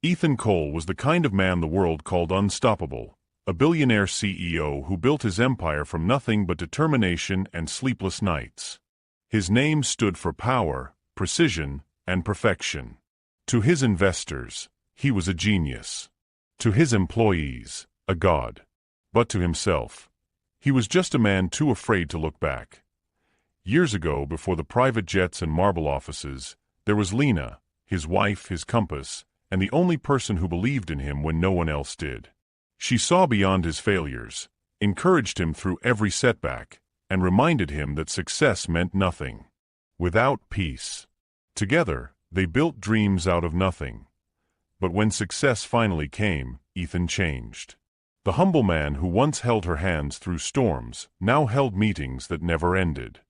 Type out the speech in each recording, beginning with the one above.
Ethan Cole was the kind of man the world called unstoppable, a billionaire CEO who built his empire from nothing but determination and sleepless nights. His name stood for power, precision, and perfection. To his investors, he was a genius. To his employees, a god. But to himself, he was just a man too afraid to look back. Years ago, before the private jets and marble offices, there was Lena, his wife, his compass, and the only person who believed in him when no one else did. She saw beyond his failures, encouraged him through every setback, and reminded him that success meant nothing without peace. Together, they built dreams out of nothing. But when success finally came, Ethan changed. The humble man who once held her hands through storms now held meetings that never ended.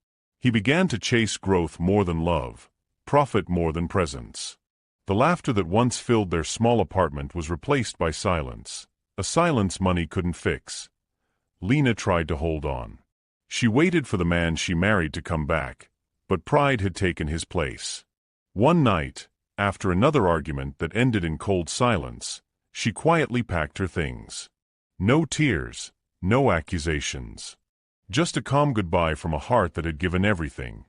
He began to chase growth more than love, profit more than presence. The laughter that once filled their small apartment was replaced by silence, a silence money couldn't fix. Lena tried to hold on. She waited for the man she married to come back, but pride had taken his place. One night, after another argument that ended in cold silence, she quietly packed her things. No tears, no accusations. Just a calm goodbye from a heart that had given everything.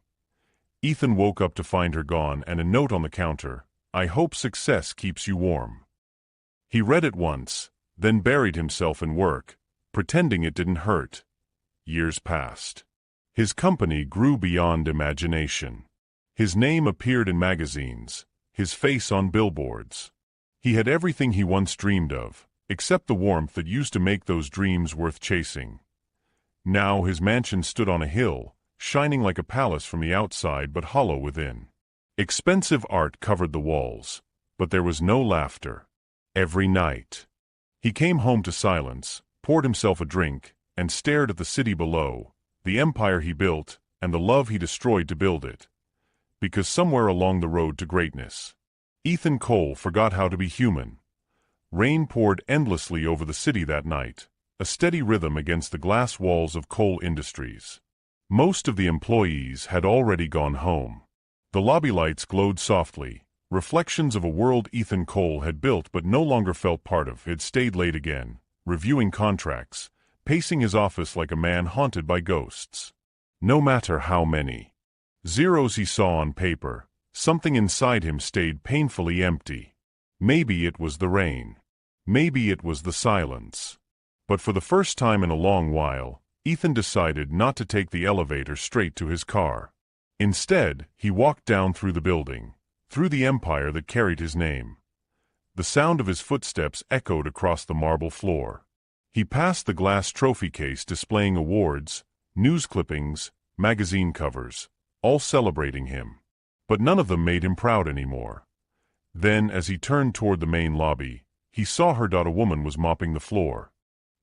Ethan woke up to find her gone and a note on the counter, "I hope success keeps you warm." He read it once, then buried himself in work, pretending it didn't hurt. Years passed. His company grew beyond imagination. His name appeared in magazines, his face on billboards. He had everything he once dreamed of, except the warmth that used to make those dreams worth chasing. Now his mansion stood on a hill, shining like a palace from the outside but hollow within. Expensive art covered the walls, but there was no laughter. Every night, he came home to silence, poured himself a drink, and stared at the city below, the empire he built, and the love he destroyed to build it. Because somewhere along the road to greatness, Ethan Cole forgot how to be human. Rain poured endlessly over the city that night, a steady rhythm against the glass walls of Cole Industries. Most of the employees had already gone home. The lobby lights glowed softly, reflections of a world Ethan Cole had built but no longer felt part of. Had stayed late again, reviewing contracts, pacing his office like a man haunted by ghosts. No matter how many zeros he saw on paper, something inside him stayed painfully empty. Maybe it was the rain. Maybe it was the silence. But for the first time in a long while, Ethan decided not to take the elevator straight to his car. Instead, he walked down through the building, through the empire that carried his name. The sound of his footsteps echoed across the marble floor. He passed the glass trophy case displaying awards, news clippings, magazine covers, all celebrating him. But none of them made him proud anymore. Then, as he turned toward the main lobby, he saw her. A woman was mopping the floor.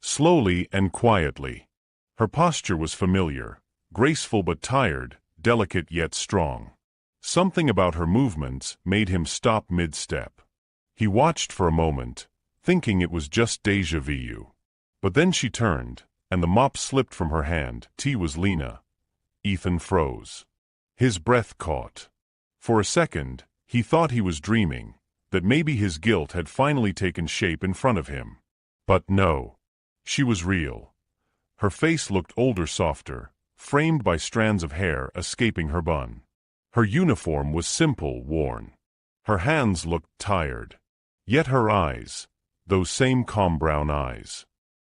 Slowly and quietly. Her posture was familiar, graceful but tired, delicate yet strong. Something about her movements made him stop mid-step. He watched for a moment, thinking it was just déjà vu. But then she turned, and the mop slipped from her hand. T was Lena. Ethan froze. His breath caught. For a second, he thought he was dreaming, that maybe his guilt had finally taken shape in front of him. But no. She was real. Her face looked older, softer, framed by strands of hair escaping her bun. Her uniform was simple, worn. Her hands looked tired. Yet her eyes, those same calm brown eyes,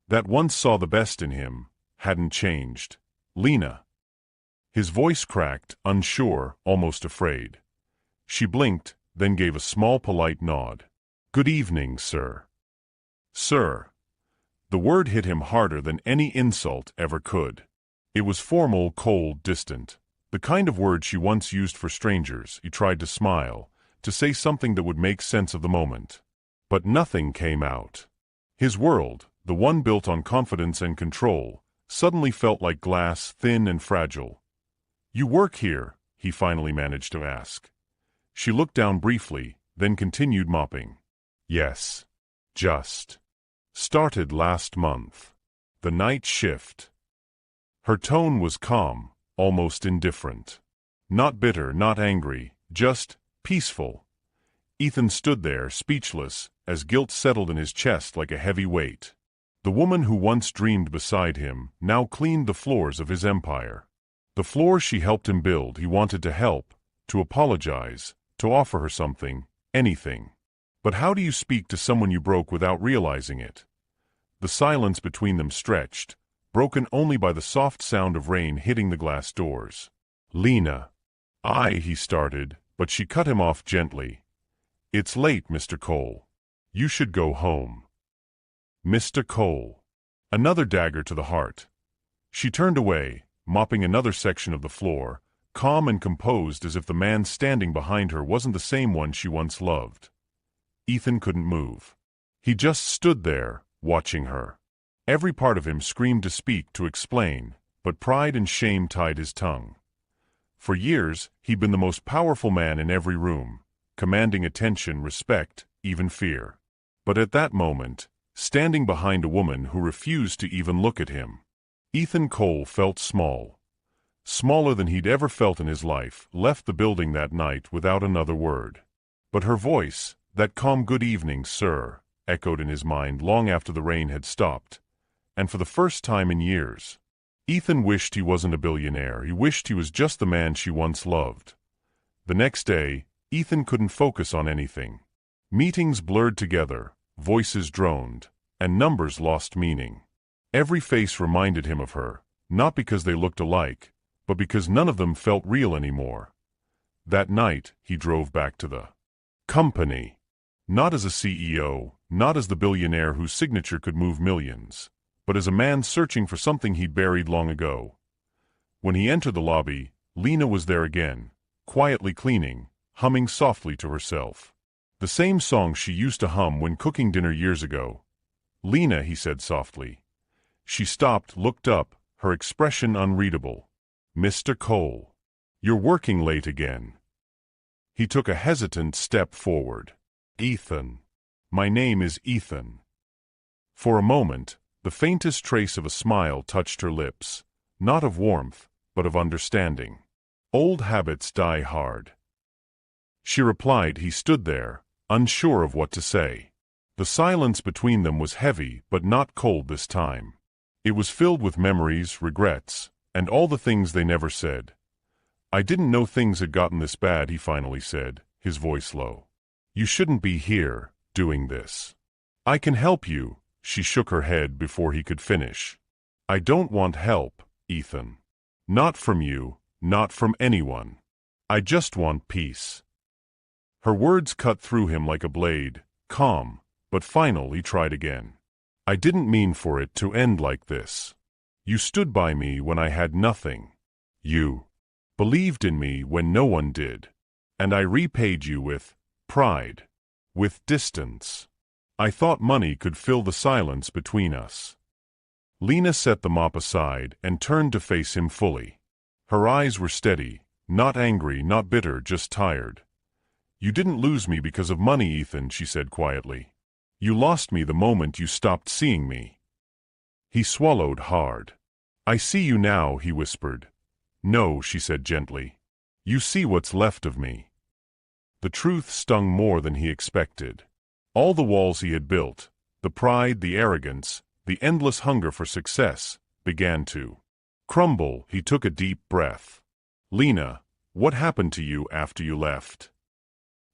that once saw the best in him, hadn't changed. Lena. His voice cracked, unsure, almost afraid. She blinked, then gave a small polite nod. "Good evening, sir." Sir. The word hit him harder than any insult ever could. It was formal, cold, distant. The kind of word she once used for strangers. He tried to smile, to say something that would make sense of the moment. But nothing came out. His world, the one built on confidence and control, suddenly felt like glass, thin and fragile. "You work here?" he finally managed to ask. She looked down briefly, then continued mopping. "Yes. Just started last month." The night shift. Her tone was calm, almost indifferent. Not bitter, not angry, just peaceful. Ethan stood there, speechless, as guilt settled in his chest like a heavy weight. The woman who once dreamed beside him now cleaned the floors of his empire. The floors she helped him build. He wanted to help, to apologize, to offer her something, anything. But how do you speak to someone you broke without realizing it? The silence between them stretched, broken only by the soft sound of rain hitting the glass doors. "Lena." He started, but she cut him off gently. "It's late, Mr. Cole. You should go home." Mr. Cole. Another dagger to the heart. She turned away, mopping another section of the floor, calm and composed as if the man standing behind her wasn't the same one she once loved. Ethan couldn't move. He just stood there, watching her. Every part of him screamed to speak, to explain, but pride and shame tied his tongue. For years, he'd been the most powerful man in every room, commanding attention, respect, even fear. But at that moment, standing behind a woman who refused to even look at him, Ethan Cole felt small. Smaller than he'd ever felt in his life, left the building that night without another word. But her voice, that calm "good evening, sir," echoed in his mind long after the rain had stopped. And for the first time in years, Ethan wished he wasn't a billionaire. He wished he was just the man she once loved. The next day, Ethan couldn't focus on anything. Meetings blurred together, voices droned, and numbers lost meaning. Every face reminded him of her, not because they looked alike, but because none of them felt real anymore. That night, he drove back to the company. Not as a CEO, not as the billionaire whose signature could move millions, but as a man searching for something he'd buried long ago. When he entered the lobby, Lena was there again, quietly cleaning, humming softly to herself. The same song she used to hum when cooking dinner years ago. "Lena," he said softly. She stopped, looked up, her expression unreadable. "Mr. Cole. You're working late again." He took a hesitant step forward. "Ethan. My name is Ethan." For a moment, the faintest trace of a smile touched her lips, not of warmth, but of understanding. Old habits die hard. She replied. He stood there, unsure of what to say. The silence between them was heavy, but not cold this time. It was filled with memories, regrets, and all the things they never said. "I didn't know things had gotten this bad," he finally said, his voice low. "You shouldn't be here, doing this." "I can help you." She shook her head before he could finish. "I don't want help, Ethan. Not from you, not from anyone. I just want peace." Her words cut through him like a blade, calm, but final. He tried again. "I didn't mean for it to end like this. You stood by me when I had nothing. You believed in me when no one did. And I repaid you with pride, with distance. I thought money could fill the silence between us." Lena set the mop aside and turned to face him fully. Her eyes were steady, not angry, not bitter, just tired. "You didn't lose me because of money, Ethan," she said quietly. "You lost me the moment you stopped seeing me." He swallowed hard. "I see you now," he whispered. "No," she said gently. "You see what's left of me." The truth stung more than he expected. All the walls he had built, the pride, the arrogance, the endless hunger for success, began to crumble. He took a deep breath. "Lena, what happened to you after you left?"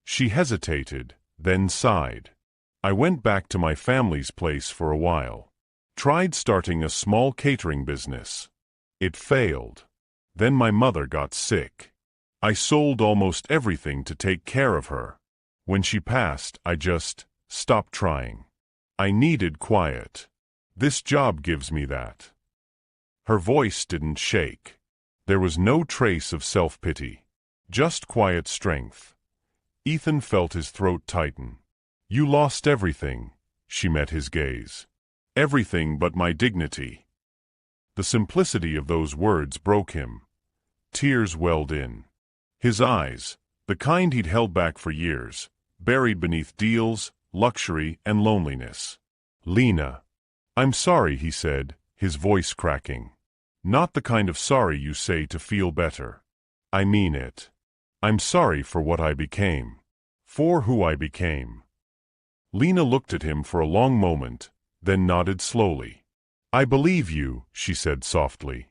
She hesitated, then sighed. "I went back to my family's place for a while. Tried starting a small catering business. It failed. Then my mother got sick. I sold almost everything to take care of her. When she passed, I just stopped trying. I needed quiet. This job gives me that." Her voice didn't shake. There was no trace of self-pity, just quiet strength. Ethan felt his throat tighten. "You lost everything," she met his gaze. "Everything but my dignity." The simplicity of those words broke him. Tears welled in. His eyes, the kind he'd held back for years, buried beneath deals, luxury, and loneliness. "Lena, I'm sorry," he said, his voice cracking. "Not the kind of sorry you say to feel better. I mean it. I'm sorry for what I became. For who I became." Lena looked at him for a long moment, then nodded slowly. "I believe you," she said softly.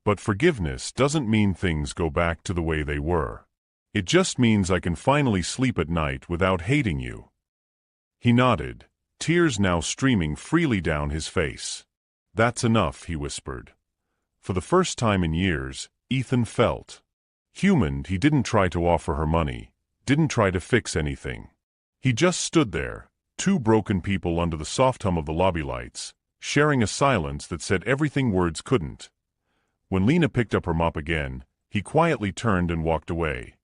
"But forgiveness doesn't mean things go back to the way they were. It just means I can finally sleep at night without hating you." He nodded, tears now streaming freely down his face. "That's enough," he whispered. For the first time in years, Ethan felt human. He didn't try to offer her money, didn't try to fix anything. He just stood there, two broken people under the soft hum of the lobby lights, sharing a silence that said everything words couldn't. When Lena picked up her mop again, he quietly turned and walked away.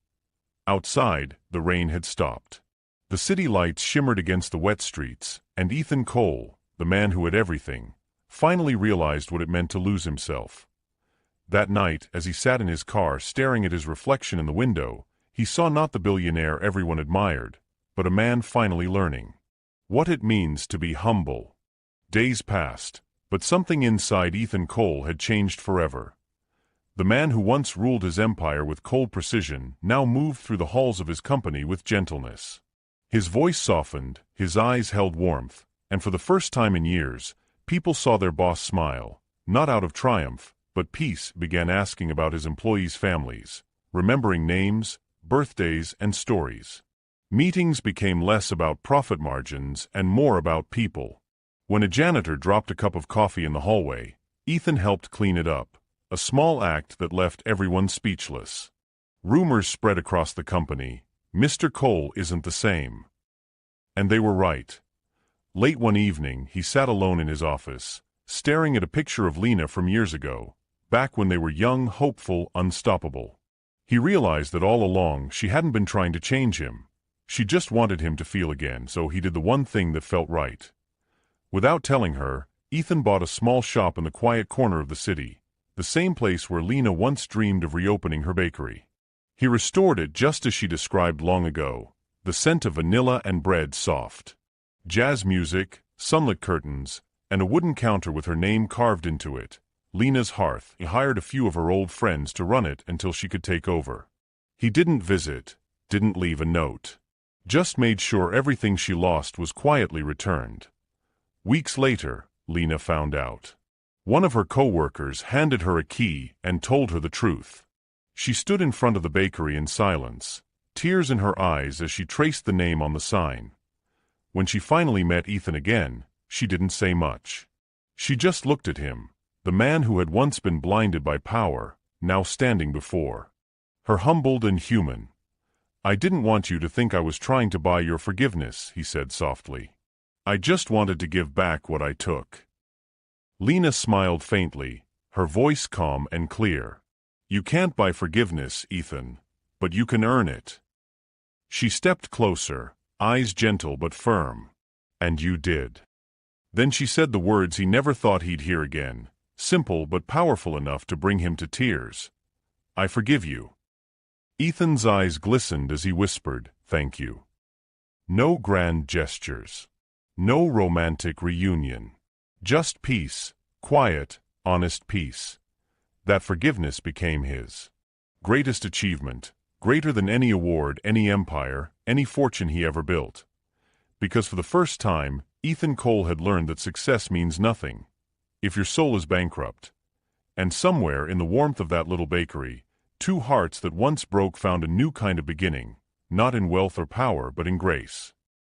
Outside, the rain had stopped. The city lights shimmered against the wet streets, and Ethan Cole, the man who had everything, finally realized what it meant to lose himself. That night, as he sat in his car staring at his reflection in the window, he saw not the billionaire everyone admired, but a man finally learning what it means to be humble. Days passed, but something inside Ethan Cole had changed forever. The man who once ruled his empire with cold precision now moved through the halls of his company with gentleness. His voice softened, his eyes held warmth, and for the first time in years, people saw their boss smile, not out of triumph, but peace. Began asking about his employees' families, remembering names, birthdays, and stories. Meetings became less about profit margins and more about people. When a janitor dropped a cup of coffee in the hallway, Ethan helped clean it up, a small act that left everyone speechless. Rumors spread across the company, "Mr. Cole isn't the same." And they were right. Late one evening, he sat alone in his office, staring at a picture of Lena from years ago, back when they were young, hopeful, unstoppable. He realized that all along she hadn't been trying to change him. She just wanted him to feel again, so he did the one thing that felt right. Without telling her, Ethan bought a small shop in the quiet corner of the city, the same place where Lena once dreamed of reopening her bakery. He restored it just as she described long ago, the scent of vanilla and bread soft. Jazz music, sunlit curtains, and a wooden counter with her name carved into it, Lena's hearth. He hired a few of her old friends to run it until she could take over. He didn't visit, didn't leave a note. Just made sure everything she lost was quietly returned. Weeks later, Lena found out. One of her co-workers handed her a key and told her the truth. She stood in front of the bakery in silence, tears in her eyes as she traced the name on the sign. When she finally met Ethan again, she didn't say much. She just looked at him, the man who had once been blinded by power, now standing before her, humbled and human. "I didn't want you to think I was trying to buy your forgiveness," he said softly. "I just wanted to give back what I took." Lena smiled faintly, her voice calm and clear. "You can't buy forgiveness, Ethan, but you can earn it." She stepped closer, eyes gentle but firm. "And you did." Then she said the words he never thought he'd hear again, simple but powerful enough to bring him to tears. "I forgive you." Ethan's eyes glistened as he whispered, "Thank you." No grand gestures. No romantic reunion. Just peace, quiet, honest peace. That forgiveness became his greatest achievement, greater than any award, any empire, any fortune he ever built. Because for the first time, Ethan Cole had learned that success means nothing if your soul is bankrupt. And somewhere in the warmth of that little bakery, two hearts that once broke found a new kind of beginning, not in wealth or power but in grace.